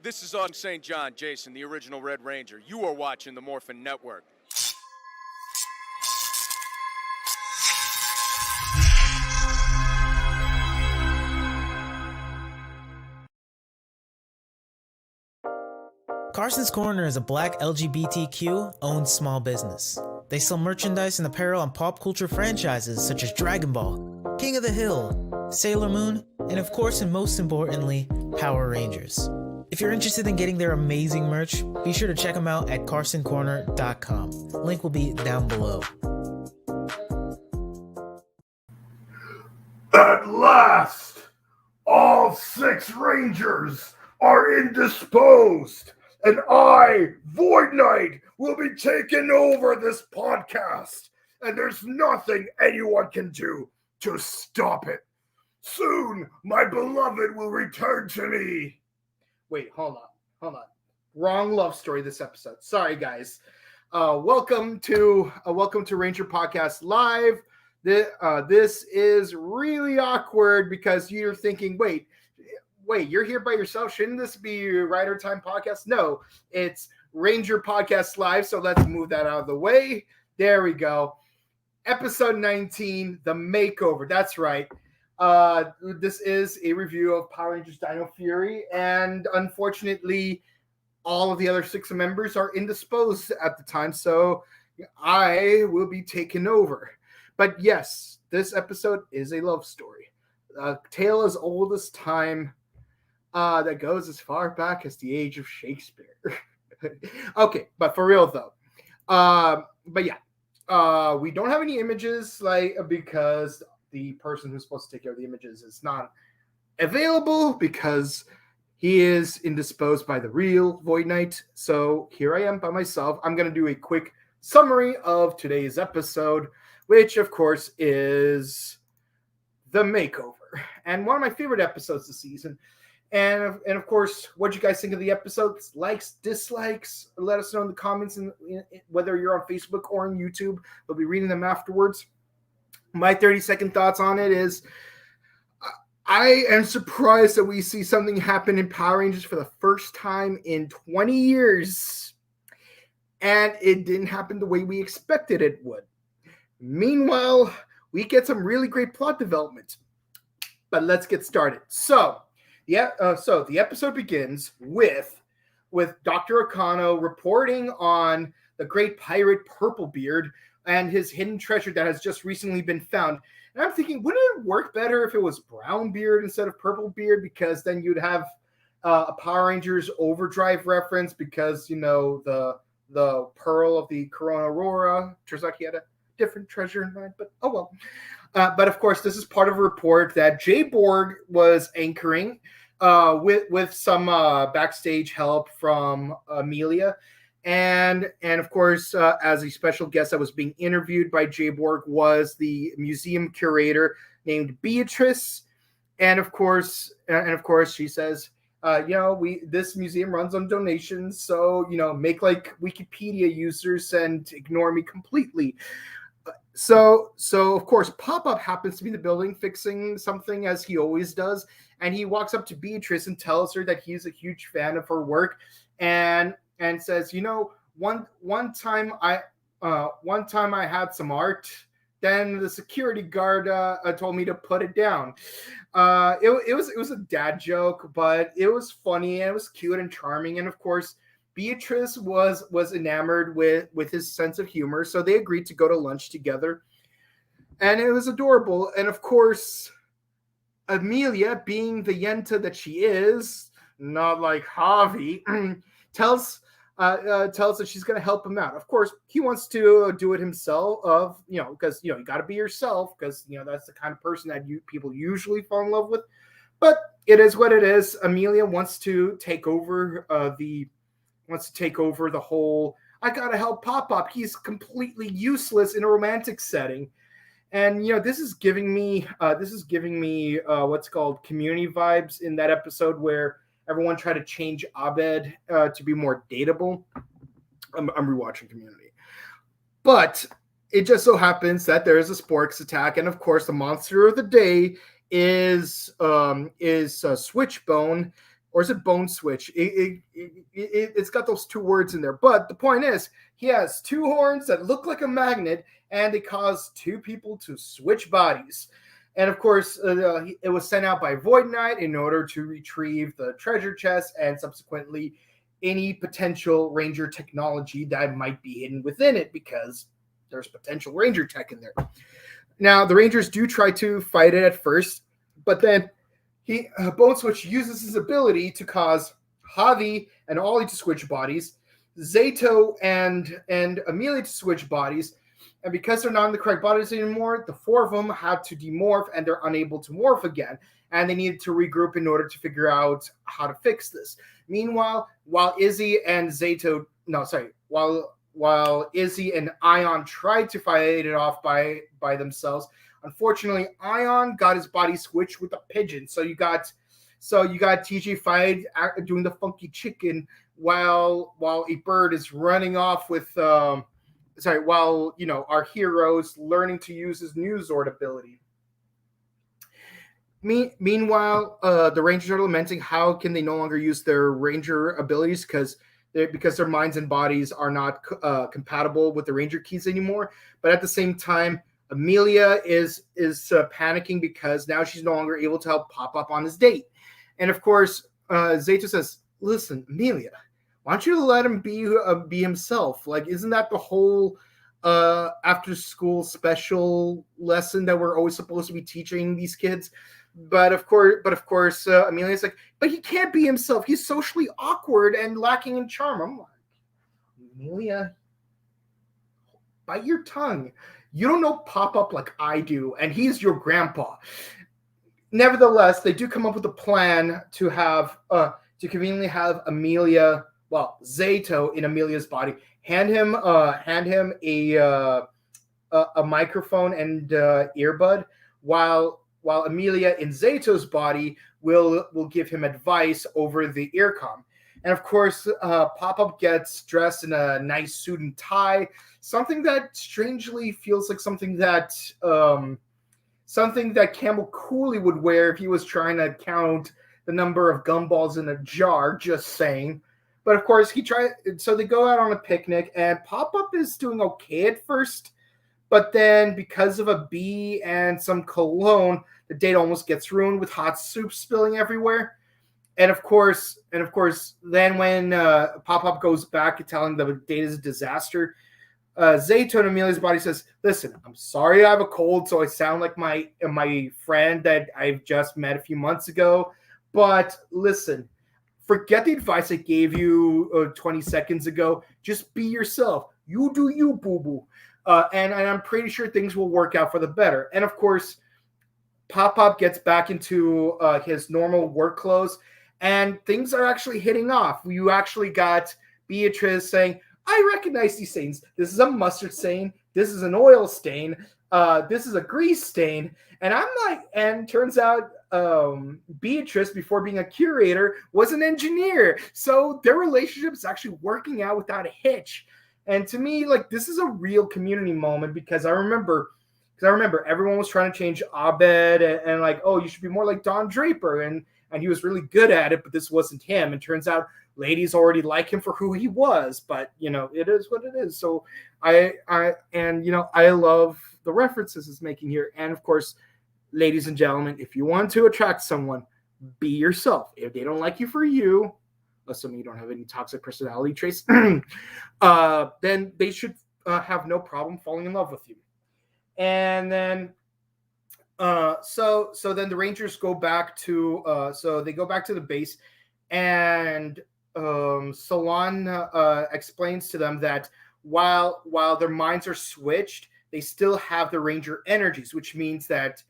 This is on St. John, Jason, the original Red Ranger. You are watching the Morphin Network. Carson's Corner is a black LGBTQ-owned small business. They sell merchandise and apparel on pop culture franchises such as Dragon Ball, King of the Hill, Sailor Moon, and of course and most importantly, Power Rangers. If you're interested in getting their amazing merch, be sure to check them out at carsoncorner.com. Link will be down below. At last, all 6 Rangers are indisposed, and I, Void Knight, will be taking over this podcast, and there's nothing anyone can do to stop it. Soon, my beloved will return to me. Wait, hold on. Wrong love story this episode. Sorry, guys. Welcome to Ranger Podcast Live. This is really awkward because you're thinking, wait, you're here by yourself. Shouldn't this be Rider Time Podcast? No, it's Ranger Podcast Live. So let's move that out of the way. There we go. Episode 19, The Makeover. That's right. This is a review of Power Rangers Dino Fury, and unfortunately, all of the other 6 members are indisposed at the time, so I will be taking over. But yes, this episode is a love story. A tale as old as time that goes as far back as the age of Shakespeare. Okay, but for real though. But yeah, we don't have any images because the person who's supposed to take care of the images is not available because he is indisposed by the real Void Knight. So here I am by myself. I'm going to do a quick summary of today's episode, which of course is The Makeover, and one of my favorite episodes this season. And of course, what you guys think of the episodes? Likes, dislikes? Let us know in the comments, and whether you're on Facebook or on YouTube. We'll be reading them afterwards. My 30-second thoughts on it is I am surprised that we see something happen in Power Rangers for the first time in 20 years. And it didn't happen the way we expected it would. Meanwhile, we get some really great plot development. But let's get started. So the episode begins with Dr. Akano reporting on the great pirate Purplebeard and his hidden treasure that has just recently been found. And I'm thinking, wouldn't it work better if it was Brownbeard instead of Purplebeard? Because then you'd have a Power Rangers Overdrive reference because, you know, the pearl of the Corona Aurora. Turns out he had a different treasure in mind, but oh well. But of course, this is part of a report that Jay Borg was anchoring with some backstage help from Amelia. And of course, as a special guest that was being interviewed by Jay Borg was the museum curator named Beatrice. And of course, she says, this museum runs on donations, so make like Wikipedia users and ignore me completely. So of course, Pop-Up happens to be in the building fixing something as he always does, and he walks up to Beatrice and tells her that he's a huge fan of her work, and says, one time I had some art, then the security guard told me to put it down. It was a dad joke, but it was funny and it was cute and charming, and of course, Beatrice was enamored with his sense of humor, so they agreed to go to lunch together, and it was adorable. And of course, Amelia, being the Yenta that she is, not like Javi, tells that she's going to help him out. Of course, he wants to do it himself, because you got to be yourself, because that's the kind of person that people usually fall in love with. But it is what it is. Amelia wants to take over the whole, I gotta help Pop-Up. He's completely useless in a romantic setting. And, this is giving me what's called Community vibes in that episode where everyone tried to change Abed to be more dateable. I'm rewatching Community. But it just so happens that there is a Sporks attack. And, of course, the monster of the day is Switchbone, or is it bone switch? It's got those two words in there. But the point is, he has two horns that look like a magnet, and they cause two people to switch bodies. And of course, it was sent out by Void Knight in order to retrieve the treasure chest and subsequently any potential Ranger technology that might be hidden within it, because there's potential Ranger tech in there. Now, the Rangers do try to fight it at first, but then Bone Switch uses his ability to cause Javi and Ollie to switch bodies, Zato and Amelia to switch bodies, and because they're not in the correct bodies anymore, the four of them had to demorph, and they're unable to morph again, and they needed to regroup in order to figure out how to fix this. Meanwhile, while Izzy and Ion tried to fight it off by themselves, unfortunately, Ion got his body switched with a pigeon. So you got TJ Fight doing the funky chicken while a bird is running off with while our heroes learning to use his new Zord ability. Meanwhile, the Rangers are lamenting how can they no longer use their Ranger abilities because their minds and bodies are not compatible with the Ranger keys anymore. But at the same time, Amelia is panicking because now she's no longer able to help Pop Up on his date. And of course, Zato says, "Listen, Amelia, why don't you let him be himself? Like, isn't that the whole after school special lesson that we're always supposed to be teaching these kids?" But of course, Amelia's like, "But he can't be himself. He's socially awkward and lacking in charm." I'm like, Amelia, bite your tongue. You don't know Pop Up like I do, and he's your grandpa. Nevertheless, they do come up with a plan to conveniently have Amelia, Zato in Amelia's body, hand him a microphone and earbud, while Amelia in Zato's body will give him advice over the earcom. And of course, Pop-Up gets dressed in a nice suit and tie, something that strangely feels like something that Campbell Cooley would wear if he was trying to count the number of gumballs in a jar, just saying. But of course, so they go out on a picnic, and Pop-Up is doing okay at first, but then because of a bee and some cologne, the date almost gets ruined with hot soup spilling everywhere. And of course, then when Pop-Up goes back to telling the date is a disaster, Zato in Amelia's body says, "Listen, I'm sorry I have a cold, so I sound like my friend that I've just met a few months ago. But listen, forget the advice I gave you 20 seconds ago. Just be yourself. You do you, boo-boo. And I'm pretty sure things will work out for the better." And of course, Pop-Up gets back into his normal work clothes, and things are actually hitting off. You actually got Beatrice saying, "I recognize these stains. This is a mustard stain. This is an oil stain. This is a grease stain." And I'm like, and turns out Beatrice, before being a curator, was an engineer. So their relationship is actually working out without a hitch. And to me, like, this is a real community moment, because I remember everyone was trying to change Abed and like, "Oh, you should be more like Don Draper." And he was really good at it, but this wasn't him. And turns out ladies already like him for who he was, but it is what it is. So I love the references it's making here. And of course, ladies and gentlemen, if you want to attract someone, be yourself. If they don't like you for you, assuming you don't have any toxic personality traits, then they should have no problem falling in love with you. And then so then the Rangers go back to the base, and Salon explains to them that while their minds are switched, they still have the Ranger energies, which means that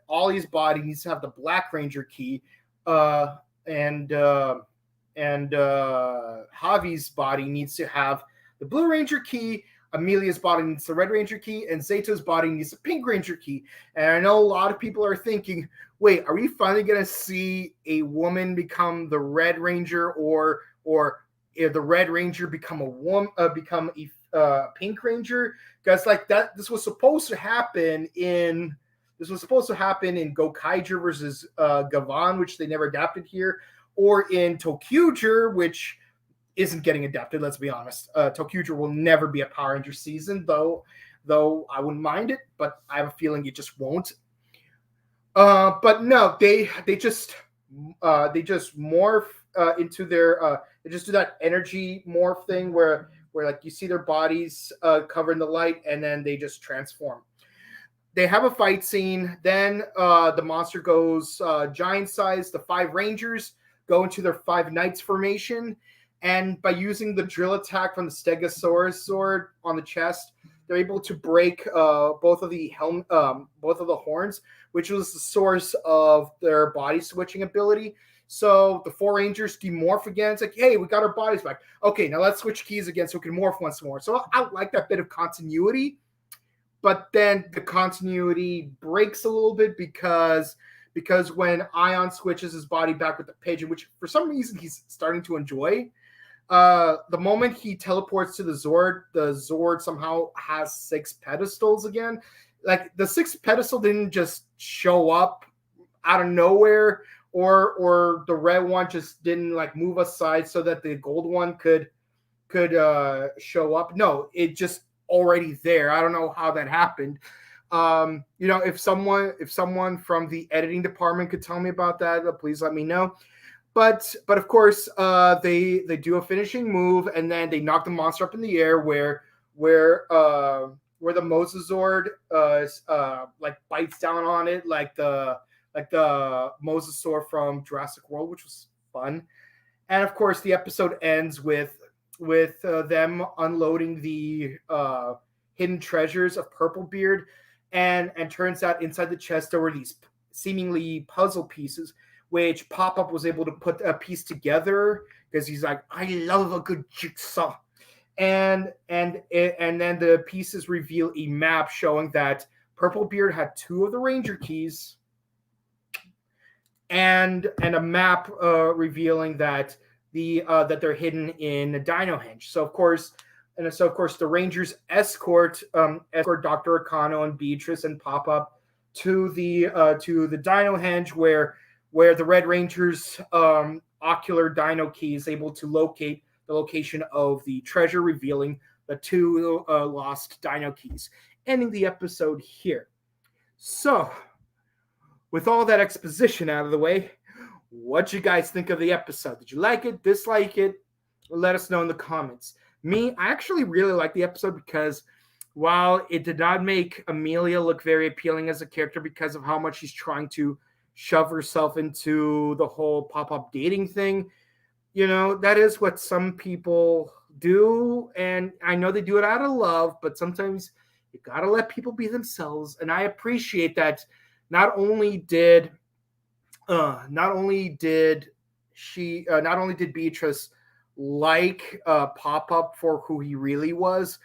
Ollie's body needs to have the Black Ranger key, and Javi's body needs to have the Blue Ranger key. Amelia's body needs the Red Ranger key, and Zato's body needs the Pink Ranger key. And I know a lot of people are thinking, wait, are we finally going to see a woman become the Red Ranger, or the Red Ranger become a Pink Ranger? Because like that, this was supposed to happen in Gokaiger versus Gavan, which they never adapted here. or in Tokyuger, which isn't getting adapted, let's be honest. Tokyuger will never be a Power Rangers season, though I wouldn't mind it, but I have a feeling it just won't. But no, they just morph into their they just do that energy morph thing where like you see their bodies covered in the light and then they just transform. They have a fight scene. Then the monster goes giant size. The 5 Rangers go into their 5 Knights formation, and by using the drill attack from the Stegosaurus sword on the chest, they're able to break both of the horns, which was the source of their body switching ability. So the 4 Rangers demorph again. It's like, hey, we got our bodies back. Okay, now let's switch keys again so we can morph once more. So I like that bit of continuity. But then the continuity breaks a little bit because when Ion switches his body back with the pigeon, which for some reason he's starting to enjoy, the moment he teleports to the Zord somehow has 6 pedestals again. Like the 6th pedestal didn't just show up out of nowhere, or the red one just didn't like move aside so that the gold one could show up. No, it just already there. I don't know how that happened. If someone from the editing department could tell me about that, please let me know. But of course, they do a finishing move and then they knock the monster up in the air where the Mosasaur like bites down on it like the Mosasaur from Jurassic World, which was fun. And of course, the episode ends with them unloading the hidden treasures of Purplebeard, and turns out inside the chest there were these seemingly puzzle pieces, which Pop-Up was able to put a piece together because he's like, I love a good jigsaw, and then the pieces reveal a map showing that Purplebeard had 2 of the Ranger keys, and a map revealing that that they're hidden in a Dino Henge. So of course the Rangers escort Dr. Akano and Beatrice and Pop-Up to the Dino Henge where the Red Ranger's ocular Dino key is able to locate the location of the treasure, revealing the 2 lost Dino keys. Ending the episode here. So, with all that exposition out of the way, what you guys think of the episode? Did you like it, dislike it? Let us know in the comments. Me, I actually really like the episode because while it did not make Amelia look very appealing as a character because of how much she's trying to shove herself into the whole Pop-Up dating thing, that is what some people do, and I know they do it out of love, but sometimes you gotta let people be themselves, and I appreciate that. Not only did Beatrice like Pop-Up for who he really was,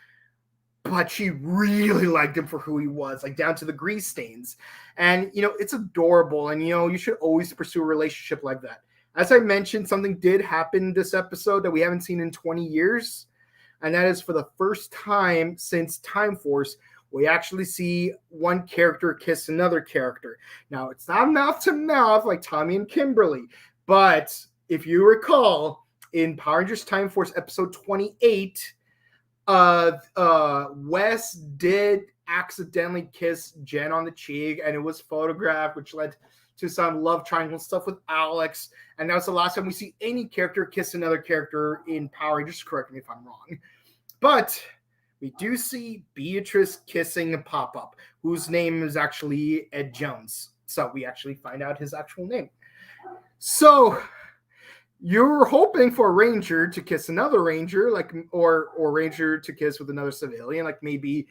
but she really liked him for who he was, like down to the grease stains. And it's adorable, and you should always pursue a relationship like that. As I mentioned, something did happen this episode that we haven't seen in 20 years, and that is for the first time since Time Force, we actually see one character kiss another character. Now, it's not mouth to mouth like Tommy and Kimberly, but if you recall, in Power Rangers Time Force episode 28, Wes did accidentally kiss Jen on the cheek, and it was photographed, which led to some love triangle stuff with Alex. And that was the last time we see any character kiss another character in Power Rangers. Correct me if I'm wrong. But we do see Beatrice kissing Pop-Up, whose name is actually Ed Jones. So we actually find out his actual name. So you're hoping for a Ranger to kiss another Ranger, or Ranger to kiss with another civilian, like maybe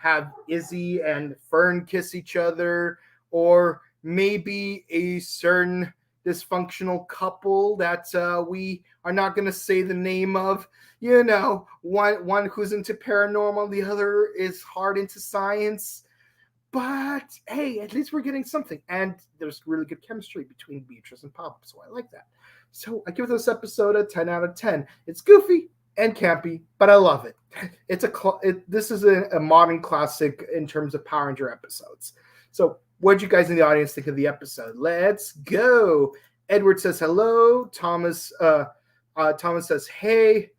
have Izzy and Fern kiss each other, or maybe a certain dysfunctional couple that we are not going to say the name of. One who's into paranormal, the other is hard into science. But hey, at least we're getting something, and there's really good chemistry between Beatrice and Pop, so I like that. So I give this episode a 10 out of 10. It's goofy and campy, but I love it. This is a modern classic in terms of Power Ranger episodes. So what did you guys in the audience think of the episode? Let's go. Edward says hello. Thomas says hey.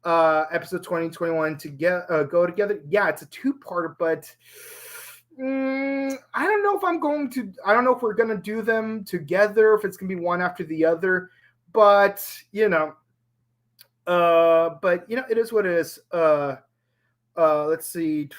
Episode 2021 to go together. Yeah, it's a two-parter, but I don't know if we're gonna do them together, if it's gonna be one after the other. But it is what it is. Let's see.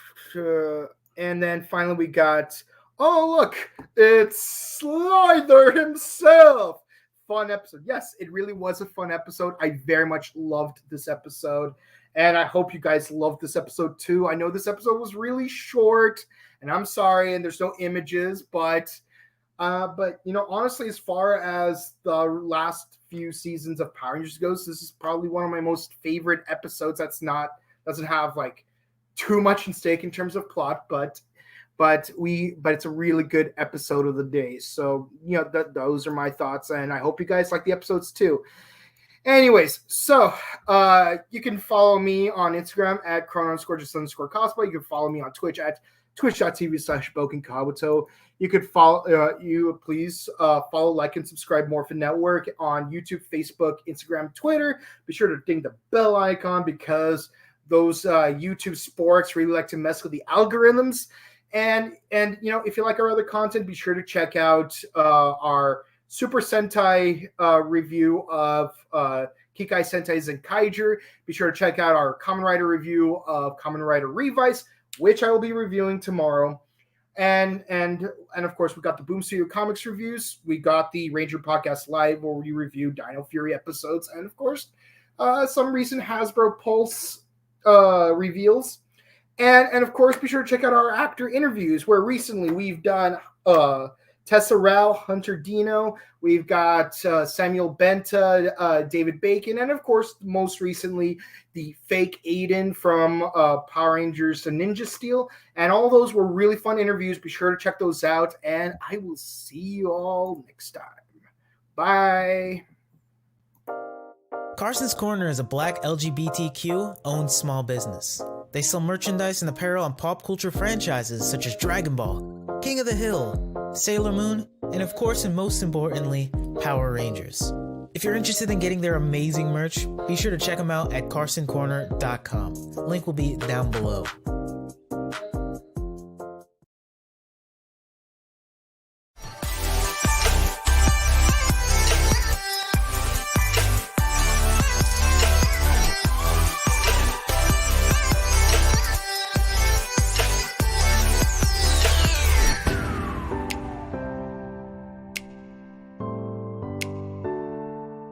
And then finally we got, oh look, it's Slider himself. Fun episode. Yes, it really was a fun episode. I very much loved this episode, and I hope you guys loved this episode too. I know this episode was really short, and I'm sorry, and there's no images, but honestly, as far as the last few seasons of Power Rangers goes, this is probably one of my most favorite episodes. Doesn't have like too much in stake in terms of plot, but it's a really good episode of the day. So, those are my thoughts, and I hope you guys like the episodes too. Anyways, so you can follow me on Instagram at chrono_just_cosplay. You can follow me on Twitch at twitch.tv/BokenKabuto. You could please follow, like, and subscribe Morphin Network on YouTube, Facebook, Instagram, Twitter. Be sure to ding the bell icon because those YouTube sports really like to mess with the algorithms. And if you like our other content, be sure to check out our Super Sentai review of Kikai Sentai Zenkaiger. Be sure to check out our Kamen Rider review of Kamen Rider Revice, which I will be reviewing tomorrow. And of course, we got the Boom Studio Comics reviews. We got the Ranger Podcast Live, where we review Dino Fury episodes, and of course, some recent Hasbro Pulse reveals. And of course, be sure to check out our actor interviews, where recently we've done Tessa Rao, Hunter Dino, we've got Samuel Benta, David Bacon, and of course, most recently, the fake Aiden from Power Rangers Ninja Steel. And all those were really fun interviews. Be sure to check those out, and I will see you all next time. Bye. Carson's Corner is a Black LGBTQ-owned small business. They sell merchandise and apparel on pop culture franchises such as Dragon Ball, King of the Hill, Sailor Moon, and of course and most importantly, Power Rangers. If you're interested in getting their amazing merch, be sure to check them out at carsoncorner.com. Link will be down below.